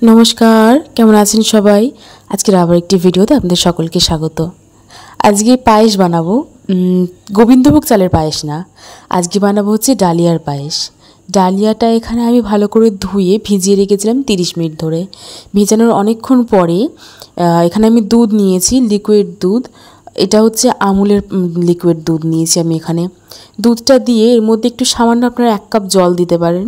नमस्कार केमन आছেন সবাই। আজকের আবার একটি ভিডিওতে আপনাদের সকলকে স্বাগত। আজকে পায়েস বানাবো, গোবিন্দভোগ চালের পায়েস না, আজকে বানাবো হচ্ছে ডালিয়ার পায়েস। ডালিয়াটা এখানে আমি ভালো করে ধুয়ে ভিজিয়ে রেখেছিলাম 30 মিনিট ধরে। ভেজানোর অনেকক্ষণ পরে এখানে আমি দুধ নিয়েছি, লিকুইড দুধ। এটা হচ্ছে আমুলের লিকুইড দুধ নিয়েছি আমি এখানে। দুধটা দিয়ে এর মধ্যে একটু সামান্য আপনারা 1 কাপ জল দিতে পারেন,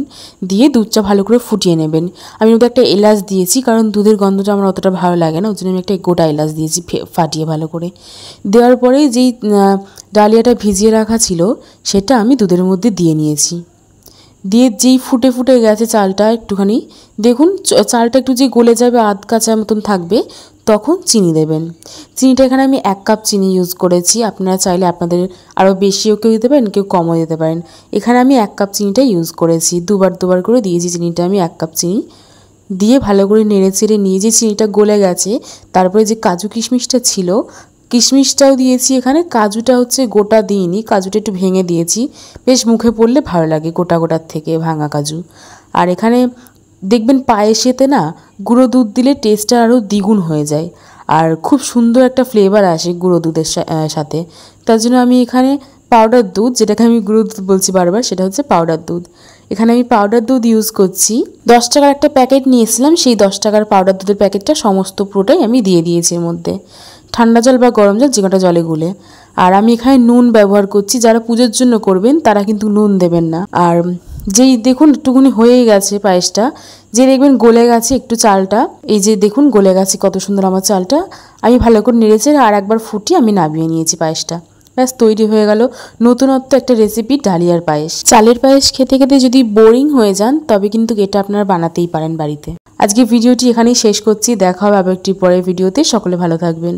দিয়ে দুধটা ভালো করে ফুটিয়ে নেবেন। আমি মধ্যে একটা এলাচ দিয়েছি, কারণ দুধের গন্ধটা আমার অতটা ভালো লাগে না, ওই জন্য আমি একটা গোটা এলাচ দিয়েছি ফাটিয়ে ভালো করে। দেওয়ার পরে যেই ডালিয়াটা ভিজিয়ে রাখা ছিল সেটা আমি দুধের মধ্যে দিয়ে নিয়েছি। দিয়ে যেই ফুটে ফুটে গেছে চালটা একটুখানি, দেখুন চালটা একটু যে গলে যাবে, আধ কাঁচা মতন থাকবে, তখন চিনি দেবেন। চিনিটা এখানে আমি 1 কাপ চিনি ইউজ করেছি। আপনারা চাইলে আপনাদের আরও বেশিও কেউ দিতে পারেন, কেউ কমও দিতে পারেন। এখানে আমি 1 কাপ চিনিটা ইউজ করেছি, দুবার করে দিয়েছি চিনিটা। আমি 1 কাপ চিনি দিয়ে ভালো করে নেড়ে চেড়ে নিয়ে যে চিনিটা গলে গেছে, তারপরে যে কাজু কিশমিশটা ছিল, কিশমিশটাও দিয়েছি এখানে। কাজুটা হচ্ছে গোটা দিইনি, কাজুটা একটু ভেঙে দিয়েছি, বেশ মুখে পড়লে ভালো লাগে গোটার থেকে ভাঙা কাজু। আর এখানে দেখবেন পায়েসেতে না গুঁড়ো দুধ দিলে টেস্টটা আরও দ্বিগুণ হয়ে যায়, আর খুব সুন্দর একটা ফ্লেভার আসে গুঁড়ো দুধের সাথে। তার জন্য আমি এখানে পাউডার দুধ, যেটাকে আমি গুঁড়ো দুধ বলছি বারবার, সেটা হচ্ছে পাউডার দুধ। এখানে আমি পাউডার দুধ ইউজ করছি। 10 টাকার একটা প্যাকেট নিয়েছিলাম, সেই 10 টাকার পাউডার দুধের প্যাকেটটা সমস্ত পুরোটাই আমি দিয়ে দিয়েছি এর মধ্যে, ঠান্ডা জল বা গরম জল যে কোনোটা জলে গুলে। আর আমি এখানে নুন ব্যবহার করছি। যারা পুজোর জন্য করবেন তারা কিন্তু নুন দেবেন না। আর যেই দেখুন একটুখানি হয়েই গেছে পায়েসটা, যে দেখবেন গলে গেছে একটু চালটা, এই যে দেখুন গলে গেছে কত সুন্দর আমার চালটা। আমি ভালো করে নেড়েছে আর একবার ফুটিয়ে আমি নামিয়ে নিয়েছি পায়েসটা। ব্যাস তৈরি হয়ে গেল নতুনত্ব একটা রেসিপি, ডালিয়ার পায়েস। চালের পায়েস খেতে খেতে যদি বোরিং হয়ে যান, তবে কিন্তু এটা আপনারা বানাতেই পারেন বাড়িতে। আজকে ভিডিওটি এখানেই শেষ করছি। দেখা হবে আবার একটি পরের ভিডিওতে। সকলে ভালো থাকবেন।